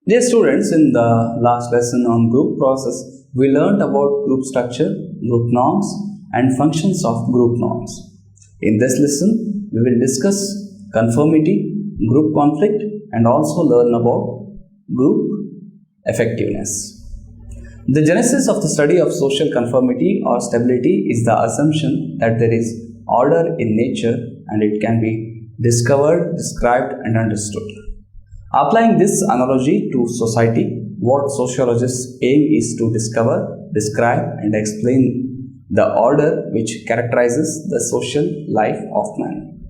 Dear students, in the last lesson on group process, we learned about group structure, group norms, and functions of group norms. In this lesson, we will discuss conformity, group conflict, and also learn about group effectiveness. The genesis of the study of social conformity or stability is the assumption that there is order in nature and it can be discovered, described, and understood. Applying this analogy to society, what sociologists aim is to discover, describe, and explain the order which characterizes the social life of man.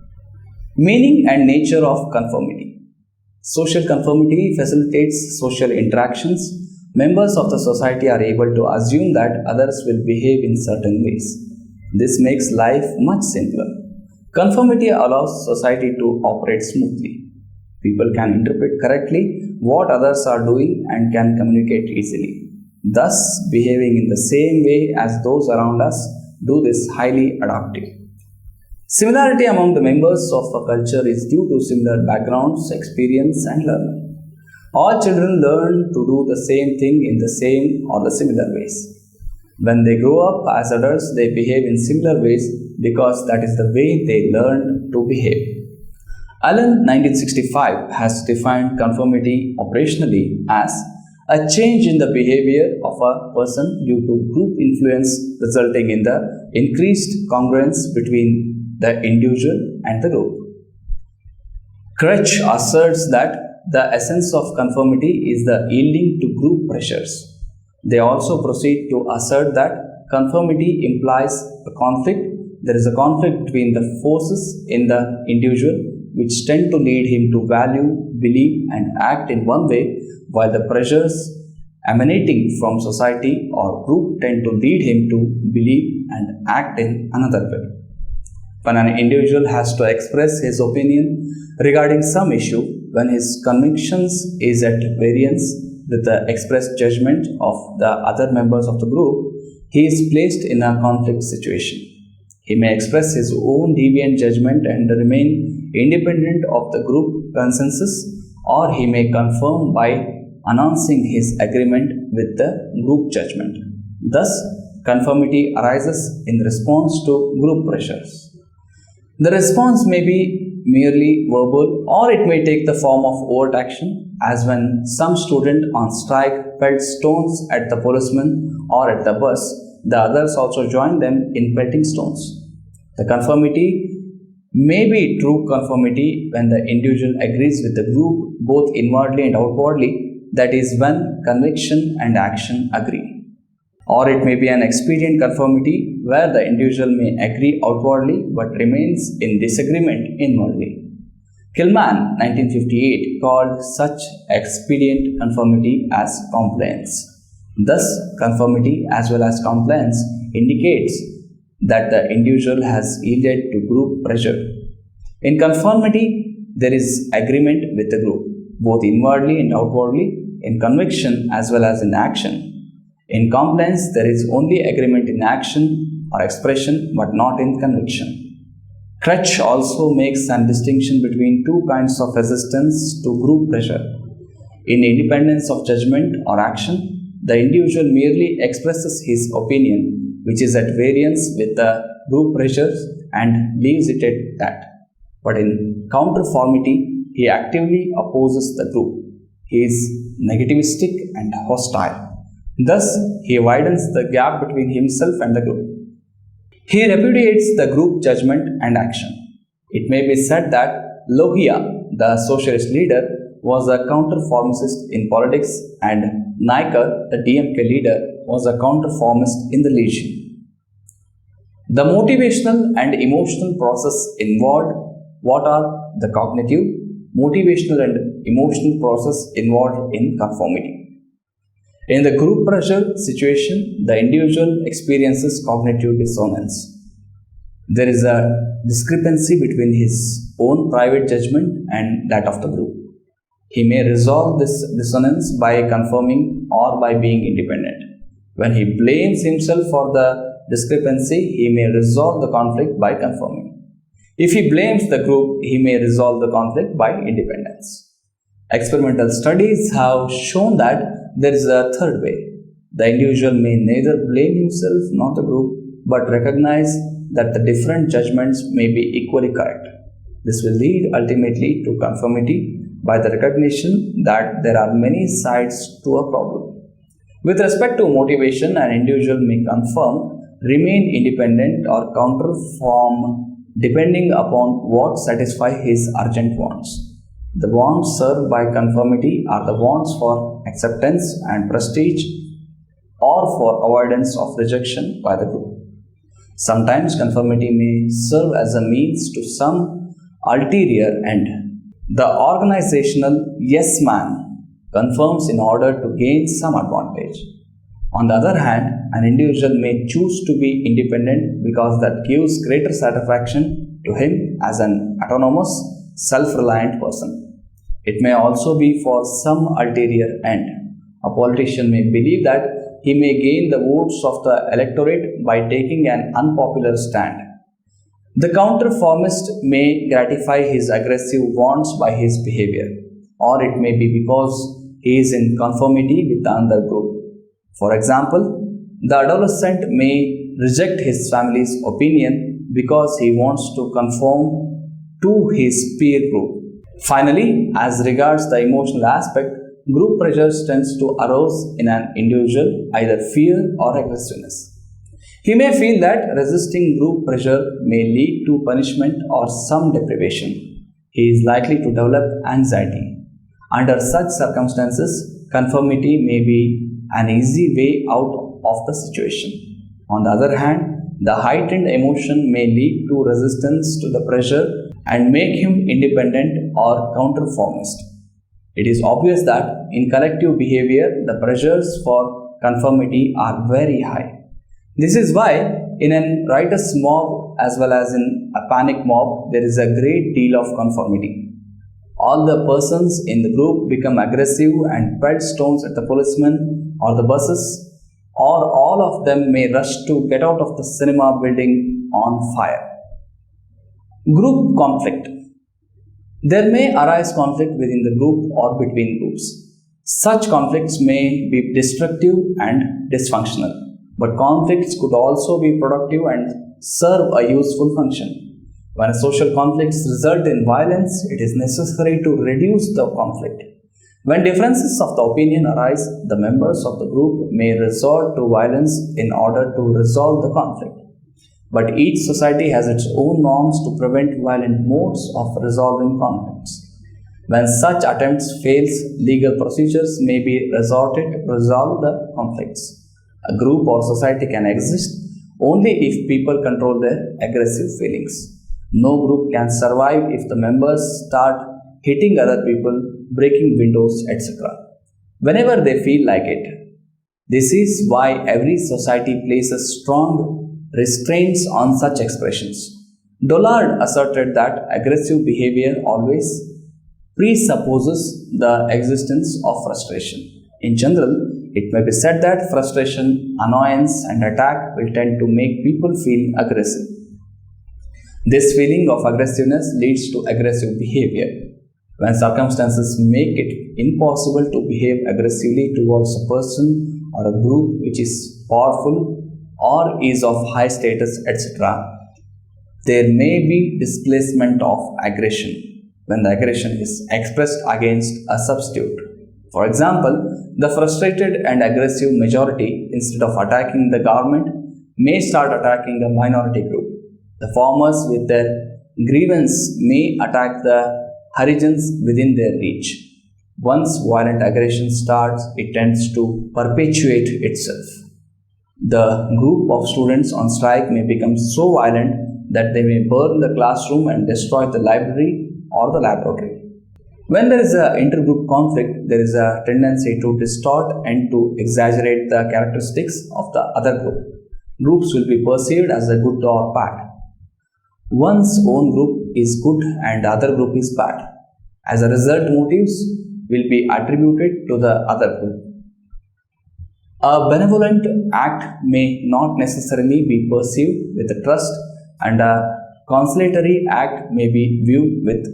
Meaning and nature of conformity. Social conformity facilitates social interactions. Members of the society are able to assume that others will behave in certain ways. This makes life much simpler. Conformity allows society to operate smoothly. People can interpret correctly what others are doing and can communicate easily, thus behaving in the same way as those around us do. This highly adaptive. Similarity among the members of a culture is due to similar backgrounds, experience, and learning. All children learn to do the same thing in the same or the similar ways. When they grow up as adults, they behave in similar ways because that is the way they learn to behave. Allen 1965 has defined conformity operationally as a change in the behavior of a person due to group influence resulting in the increased congruence between the individual and the group. Crutch asserts that the essence of conformity is the yielding to group pressures. They also proceed to assert that conformity implies a conflict. There is a conflict between the forces in the individual which tend to lead him to value, believe, and act in one way, while the pressures emanating from society or group tend to lead him to believe and act in another way. When an individual has to express his opinion regarding some issue, when his convictions is at variance with the expressed judgment of the other members of the group, he is placed in a conflict situation. He may express his own deviant judgment and remain independent of the group consensus, or he may conform by announcing his agreement with the group judgment. Thus, conformity arises in response to group pressures. The response may be merely verbal, or it may take the form of overt action, as when some student on strike pelts stones at the policeman or at the bus, the others also join them in pelting stones. The conformity may be true conformity when the individual agrees with the group both inwardly and outwardly, that is, when conviction and action agree. Or it may be an expedient conformity where the individual may agree outwardly but remains in disagreement inwardly. Killman, 1958, called such expedient conformity as compliance. Thus, conformity as well as compliance indicates that the individual has yielded to group pressure. In conformity, there is agreement with the group, both inwardly and outwardly, in conviction as well as in action. In compliance, there is only agreement in action or expression, but not in conviction. Crutch also makes a distinction between two kinds of resistance to group pressure. In independence of judgment or action, the individual merely expresses his opinion, which is at variance with the group pressures, and leaves it at that. But in counterformity, he actively opposes the group. He is negativistic and hostile. Thus, he widens the gap between himself and the group. He repudiates the group judgment and action. It may be said that Logia, the socialist leader, was a counterformist in politics, and Naikar, the DMK leader, was a counterformist in the legion. The motivational and emotional process involved. What are the cognitive, motivational, and emotional process involved in conformity? In the group pressure situation, the individual experiences cognitive dissonance. There is a discrepancy between his own private judgment and that of the group. He may resolve this dissonance by conforming or by being independent. When he blames himself for the discrepancy, he may resolve the conflict by conforming. If he blames the group, he may resolve the conflict by independence. Experimental studies have shown that there is a third way. The individual may neither blame himself nor the group, but recognize that the different judgments may be equally correct. This will lead ultimately to conformity by the recognition that there are many sides to a problem. With respect to motivation, an individual may conform, remain independent, or counterform depending upon what satisfy his urgent wants. The wants served by conformity are the wants for acceptance and prestige or for avoidance of rejection by the group. Sometimes conformity may serve as a means to some ulterior end. The organizational yes man conforms in order to gain some advantage. On the other hand, an individual may choose to be independent because that gives greater satisfaction to him as an autonomous, self-reliant person. It may also be for some ulterior end. A politician may believe that he may gain the votes of the electorate by taking an unpopular stand. The counterformist may gratify his aggressive wants by his behavior, or it may be because he is in conformity with another group. For example, the adolescent may reject his family's opinion because he wants to conform to his peer group. Finally, as regards the emotional aspect, group pressure tends to arouse in an individual either fear or aggressiveness. He may feel that resisting group pressure may lead to punishment or some deprivation. He is likely to develop anxiety. Under such circumstances, conformity may be an easy way out of the situation. On the other hand, the heightened emotion may lead to resistance to the pressure and make him independent or counterformist. It is obvious that in collective behavior, the pressures for conformity are very high. This is why in a riotous mob as well as in a panic mob, there is a great deal of conformity. All the persons in the group become aggressive and pelt stones at the policemen or the buses, or all of them may rush to get out of the cinema building on fire. Group conflict. There may arise conflict within the group or between groups. Such conflicts may be destructive and dysfunctional, but conflicts could also be productive and serve a useful function. When social conflicts result in violence, it is necessary to reduce the conflict. When differences of the opinion arise, the members of the group may resort to violence in order to resolve the conflict. But each society has its own norms to prevent violent modes of resolving conflicts. When such attempts fail, legal procedures may be resorted to resolve the conflicts. A group or society can exist only if people control their aggressive feelings. No group can survive if the members start hitting other people, breaking windows, etc. whenever they feel like it. This is why every society places strong restraints on such expressions. Dollard asserted that aggressive behavior always presupposes the existence of frustration. In general, it may be said that frustration, annoyance, and attack will tend to make people feel aggressive. This feeling of aggressiveness leads to aggressive behavior. When circumstances make it impossible to behave aggressively towards a person or a group which is powerful or is of high status, etc., there may be displacement of aggression when the aggression is expressed against a substitute. For example, the frustrated and aggressive majority, instead of attacking the government, may start attacking a minority group. The formers with their grievance may attack the Harijans within their reach. Once violent aggression starts, it tends to perpetuate itself. The group of students on strike may become so violent that they may burn the classroom and destroy the library or the laboratory. When there is an intergroup conflict, there is a tendency to distort and to exaggerate the characteristics of the other group. Groups will be perceived as a good or bad. One's own group is good and the other group is bad. As a result, motives will be attributed to the other group. A benevolent act may not necessarily be perceived with trust, and a conciliatory act may be viewed with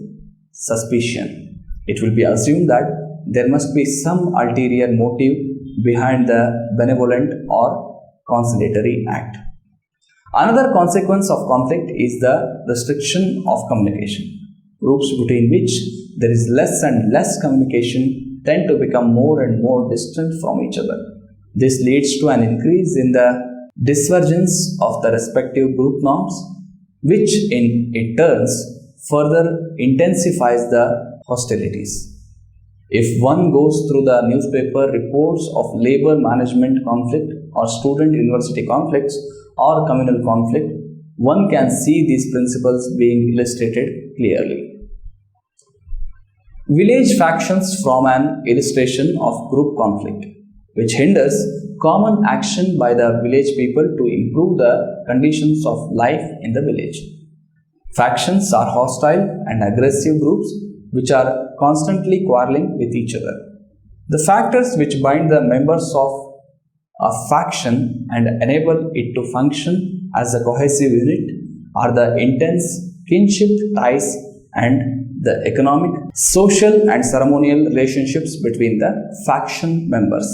suspicion. It will be assumed that there must be some ulterior motive behind the benevolent or conciliatory act. Another consequence of conflict is the restriction of communication. Groups between which there is less and less communication tend to become more and more distant from each other. This leads to an increase in the divergence of the respective group norms, which in turn further intensifies the hostilities. If one goes through the newspaper reports of labor management conflict or student university conflicts or communal conflict, one can see these principles being illustrated clearly. Village factions form an illustration of group conflict, which hinders common action by the village people to improve the conditions of life in the village. Factions are hostile and aggressive groups which are constantly quarreling with each other. The factors which bind the members of a faction and enable it to function as a cohesive unit are the intense kinship ties and the economic, social, and ceremonial relationships between the faction members.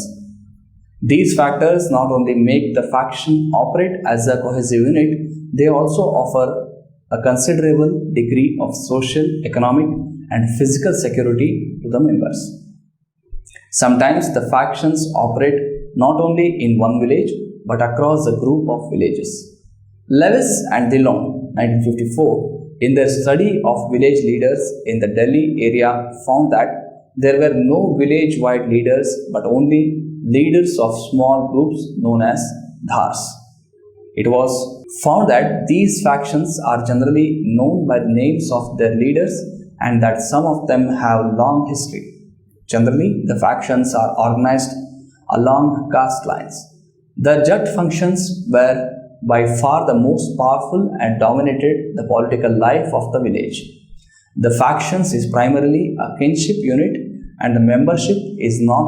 These factors not only make the faction operate as a cohesive unit, they also offer a considerable degree of social, economic, and physical security to the members. Sometimes the factions operate not only in one village but across a group of villages. Lewis and Dillon, 1954, in their study of village leaders in the Delhi area found that there were no village-wide leaders but only leaders of small groups known as dhars. It was found that these factions are generally known by the names of their leaders and that some of them have long history. Generally, the factions are organized along caste lines. The Jat functions were by far the most powerful and dominated the political life of the village. The factions is primarily a kinship unit and the membership is not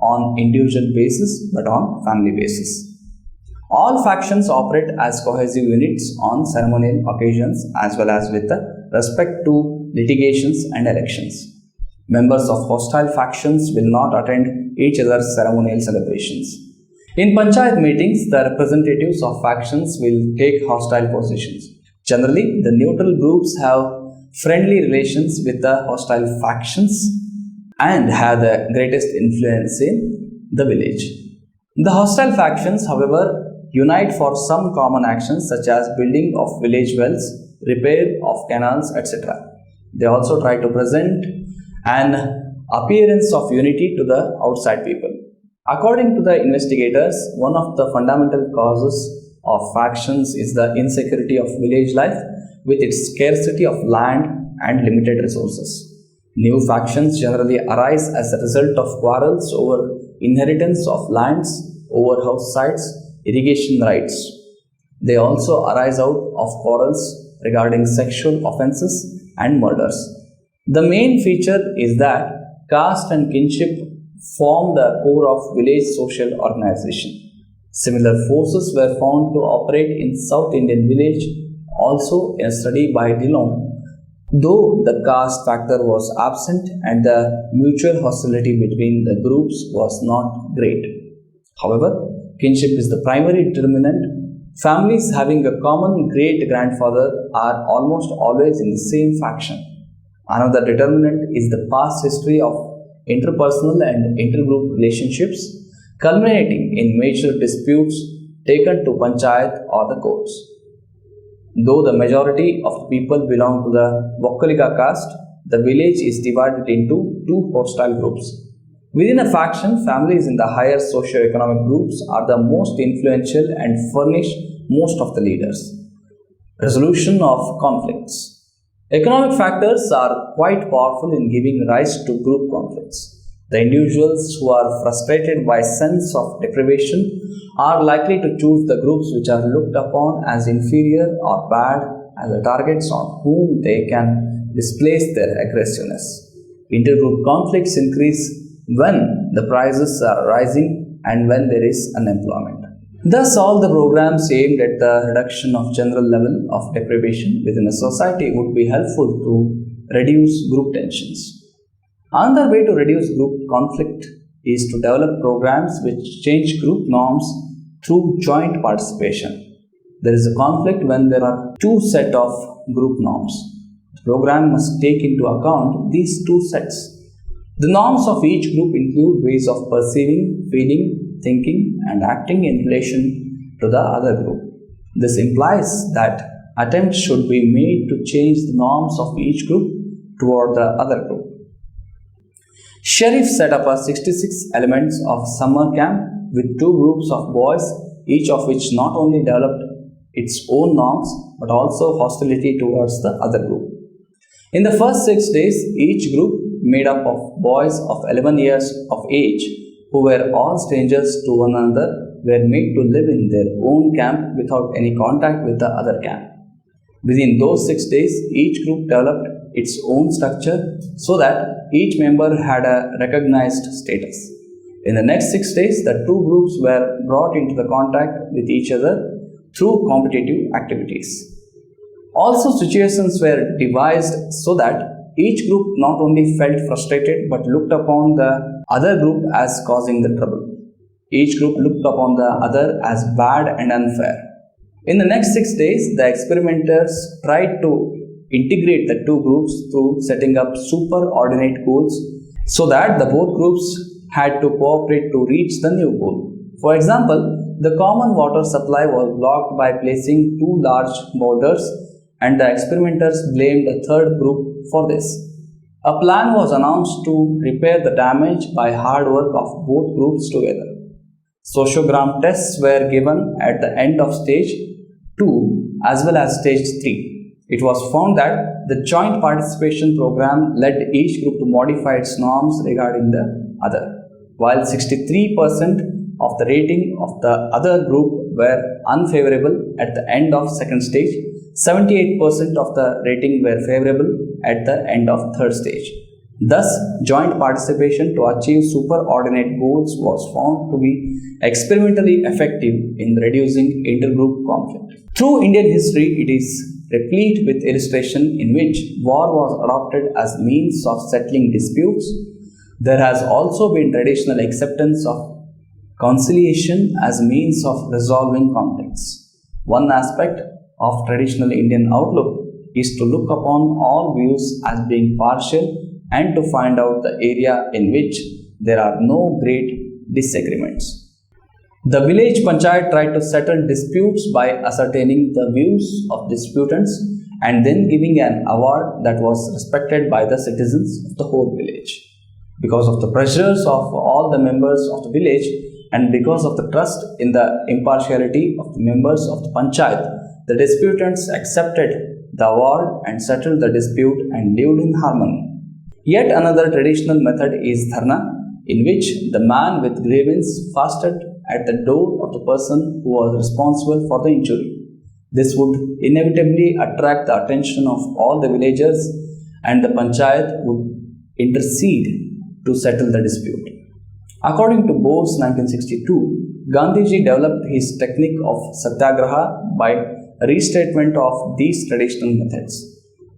on individual basis but on family basis. All factions operate as cohesive units on ceremonial occasions as well as with respect to litigations and elections. Members of hostile factions will not attend each other's ceremonial celebrations. In panchayat meetings, the representatives of factions will take hostile positions. Generally, the neutral groups have friendly relations with the hostile factions and have the greatest influence in the village. The hostile factions, however, unite for some common actions such as building of village wells, repair of canals, etc. They also try to present an appearance of unity to the outside people. According to the investigators, one of the fundamental causes of factions is the insecurity of village life with its scarcity of land and limited resources. New factions generally arise as a result of quarrels over inheritance of lands, over house sites, irrigation rights. They also arise out of quarrels regarding sexual offences and murders. The main feature is that caste and kinship form the core of village social organization. Similar forces were found to operate in South Indian village also in a study by Dillon, though the caste factor was absent and the mutual hostility between the groups was not great. However, kinship is the primary determinant. Families having a common great-grandfather are almost always in the same faction. Another determinant is the past history of interpersonal and intergroup relationships, culminating in major disputes taken to panchayat or the courts. Though the majority of the people belong to the Vokkaliga caste, the village is divided into two hostile groups. Within a faction, families in the higher socio-economic groups are the most influential and furnish most of the leaders. Resolution of conflicts. Economic factors are quite powerful in giving rise to group conflicts. The individuals who are frustrated by sense of deprivation are likely to choose the groups which are looked upon as inferior or bad as the targets on whom they can displace their aggressiveness. Intergroup conflicts increase when the prices are rising and when there is unemployment. Thus, all the programs aimed at the reduction of general level of deprivation within a society would be helpful to reduce group tensions. Another way to reduce group conflict is to develop programs which change group norms through joint participation. There is a conflict when there are two sets of group norms. The program must take into account these two sets. The norms of each group include ways of perceiving, feeling, thinking, and acting in relation to the other group. This implies that attempts should be made to change the norms of each group toward the other group. Sheriff set up a 66 elements of summer camp with two groups of boys, each of which not only developed its own norms but also hostility towards the other group. In the first 6 days, each group, made up of boys of 11 years of age who were all strangers to one another, were made to live in their own camp without any contact with the other camp. Within those 6 days, each group developed its own structure so that each member had a recognized status. In the next 6 days, the two groups were brought into the contact with each other through competitive activities. Also, situations were devised so that each group not only felt frustrated but looked upon the other group as causing the trouble. Each group looked upon the other as bad and unfair. In the next 6 days, the experimenters tried to integrate the two groups through setting up superordinate goals so that the both groups had to cooperate to reach the new goal. For example, the common water supply was blocked by placing two large boulders, and the experimenters blamed a third group for this. A plan was announced to repair the damage by hard work of both groups together. Sociogram tests were given at the end of stage 2 as well as stage 3. It was found that the joint participation program led each group to modify its norms regarding the other. While 63% of the rating of the other group were unfavorable at the end of second stage, 78% of the rating were favorable at the end of third stage. Thus, joint participation to achieve superordinate goals was found to be experimentally effective in reducing intergroup conflict. Through Indian history, it is replete with illustration in which war was adopted as means of settling disputes. There has also been traditional acceptance of conciliation as means of resolving conflicts. One aspect of traditional Indian outlook is to look upon all views as being partial and to find out the area in which there are no great disagreements. The village panchayat tried to settle disputes by ascertaining the views of disputants and then giving an award that was respected by the citizens of the whole village. Because of the pressures of all the members of the village and because of the trust in the impartiality of the members of the panchayat, the disputants accepted the award and settled the dispute and lived in harmony. Yet another traditional method is dharna, in which the man with grievance fasted at the door of the person who was responsible for the injury. This would inevitably attract the attention of all the villagers and the panchayat would intercede to settle the dispute. According to Bose 1962, Gandhiji developed his technique of satyagraha by a restatement of these traditional methods.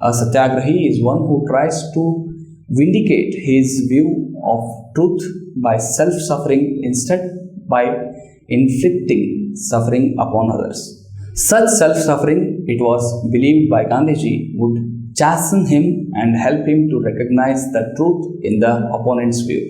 A satyagrahi is one who tries to vindicate his view of truth by self-suffering instead by inflicting suffering upon others. Such self-suffering, it was believed by Gandhiji, would chasten him and help him to recognize the truth in the opponent's view.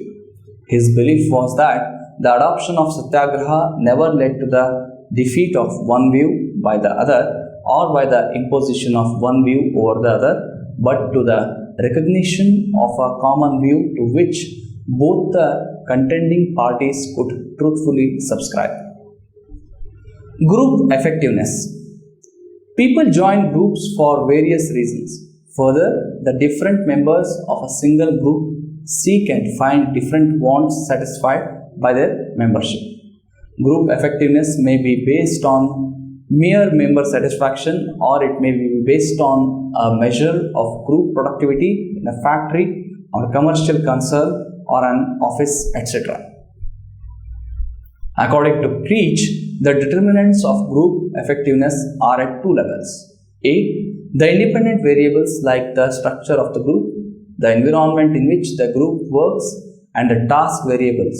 His belief was that the adoption of satyagraha never led to the defeat of one view by the other or by the imposition of one view over the other, but to the recognition of a common view to which both the contending parties could truthfully subscribe. Group effectiveness. People join groups for various reasons. Further, the different members of a single group seek and find different wants satisfied by their membership. Group effectiveness may be based on mere member satisfaction or it may be based on a measure of group productivity in a factory or a commercial concern or an office, etc. According to Preach, the determinants of group effectiveness are at two levels. A. The independent variables like the structure of the group. the environment in which the group works and the task variables.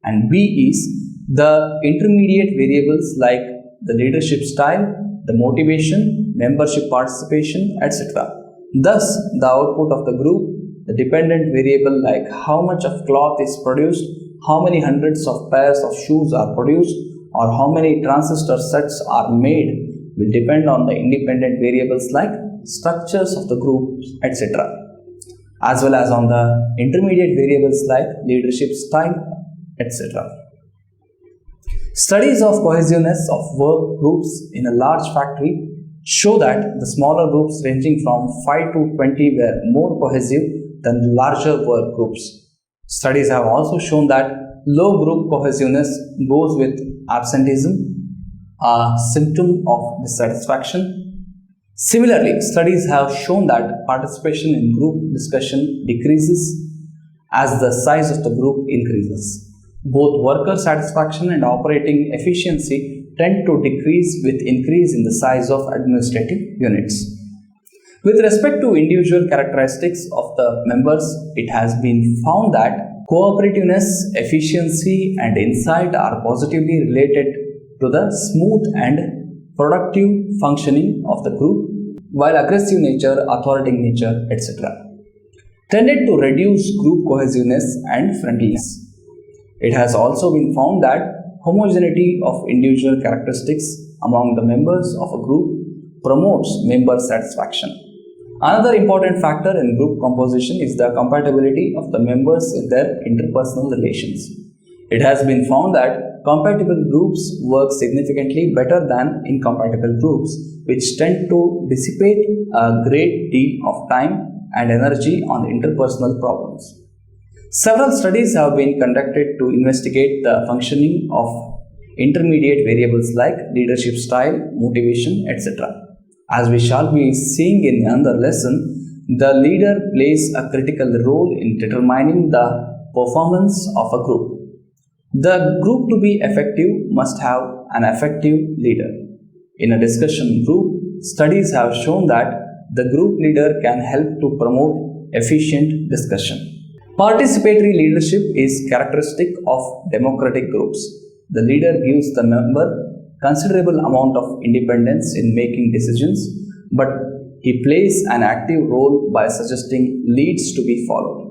And B is the intermediate variables like the leadership style, the motivation, membership participation, etc. Thus, the output of the group, the dependent variable like how much of cloth is produced, how many hundreds of pairs of shoes are produced, or how many transistor sets are made, will depend on the independent variables like structures of the group, etc., as well as on the intermediate variables like leadership style, etc. Studies of cohesiveness of work groups in a large factory show that the smaller groups ranging from 5 to 20 were more cohesive than the larger work groups. Studies have also shown that low group cohesiveness goes with absenteeism, a symptom of dissatisfaction. Similarly, studies have shown that participation in group discussion decreases as the size of the group increases. Both worker satisfaction and operating efficiency tend to decrease with increase in the size of administrative units. With respect to individual characteristics of the members, it has been found that cooperativeness, efficiency, and insight are positively related to the smooth and productive functioning of the group, while aggressive nature, authoritative nature, etc., tended to reduce group cohesiveness and friendliness. It has also been found that homogeneity of individual characteristics among the members of a group promotes member satisfaction. Another important factor in group composition is the compatibility of the members in their interpersonal relations. It has been found that compatible groups work significantly better than incompatible groups, which tend to dissipate a great deal of time and energy on interpersonal problems. Several studies have been conducted to investigate the functioning of intermediate variables like leadership style, motivation, etc. As we shall be seeing in another lesson, the leader plays a critical role in determining the performance of a group. The group to be effective must have an effective leader. In a discussion group, studies have shown that the group leader can help to promote efficient discussion. Participatory leadership is characteristic of democratic groups. The leader gives the member considerable amount of independence in making decisions, but he plays an active role by suggesting leads to be followed.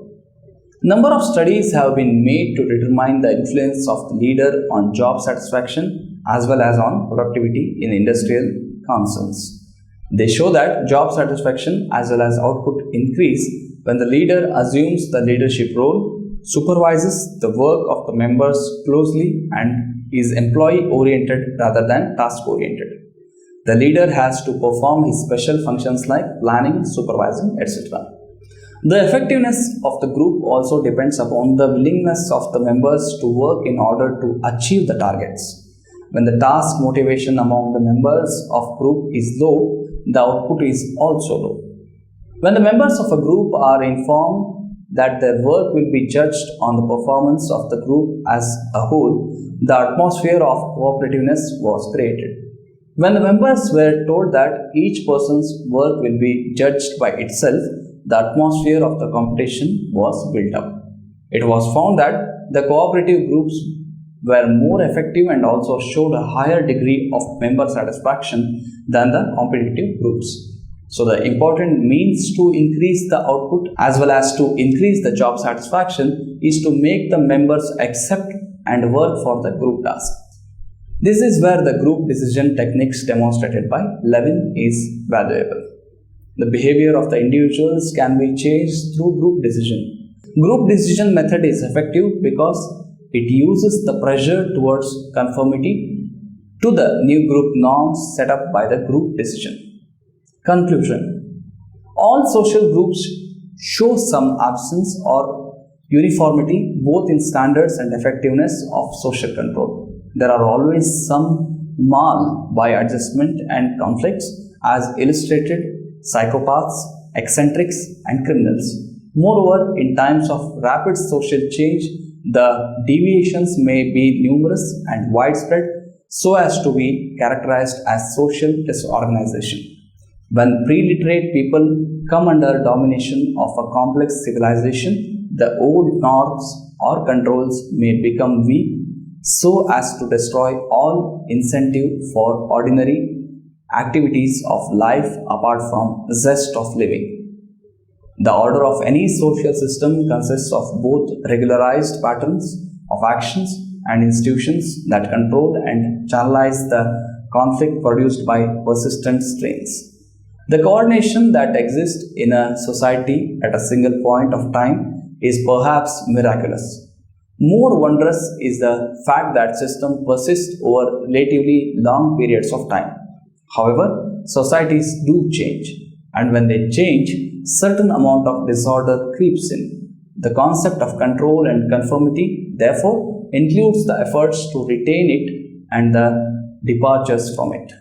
Number of studies have been made to determine the influence of the leader on job satisfaction as well as on productivity in industrial concerns. They show that job satisfaction as well as output increase when the leader assumes the leadership role, supervises the work of the members closely, and is employee-oriented rather than task-oriented. The leader has to perform his special functions like planning, supervising, etc. The effectiveness of the group also depends upon the willingness of the members to work in order to achieve the targets. When the task motivation among the members of group is low, the output is also low. When the members of a group are informed that their work will be judged on the performance of the group as a whole, the atmosphere of cooperativeness was created. When the members were told that each person's work will be judged by itself, the atmosphere of the competition was built up. It was found that the cooperative groups were more effective and also showed a higher degree of member satisfaction than the competitive groups. So the important means to increase the output as well as to increase the job satisfaction is to make the members accept and work for the group task. This is where the group decision techniques demonstrated by Levin is valuable. The behavior of the individuals can be changed through group decision. Group decision method is effective because it uses the pressure towards conformity to the new group norms set up by the group decision. Conclusion: all social groups show some absence or uniformity both in standards and effectiveness of social control. There are always some marred by adjustment and conflicts, as illustrated psychopaths, eccentrics, and criminals. Moreover, in times of rapid social change, the deviations may be numerous and widespread so as to be characterized as social disorganization. When pre-literate people come under domination of a complex civilization, the old norms or controls may become weak so as to destroy all incentive for ordinary activities of life apart from zest of living. The order of any social system consists of both regularized patterns of actions and institutions that control and channelize the conflict produced by persistent strains. The coordination that exists in a society at a single point of time is perhaps miraculous. More wondrous is the fact that system persists over relatively long periods of time. However, societies do change, and when they change, certain amount of disorder creeps in. The concept of control and conformity, therefore, includes the efforts to retain it and the departures from it.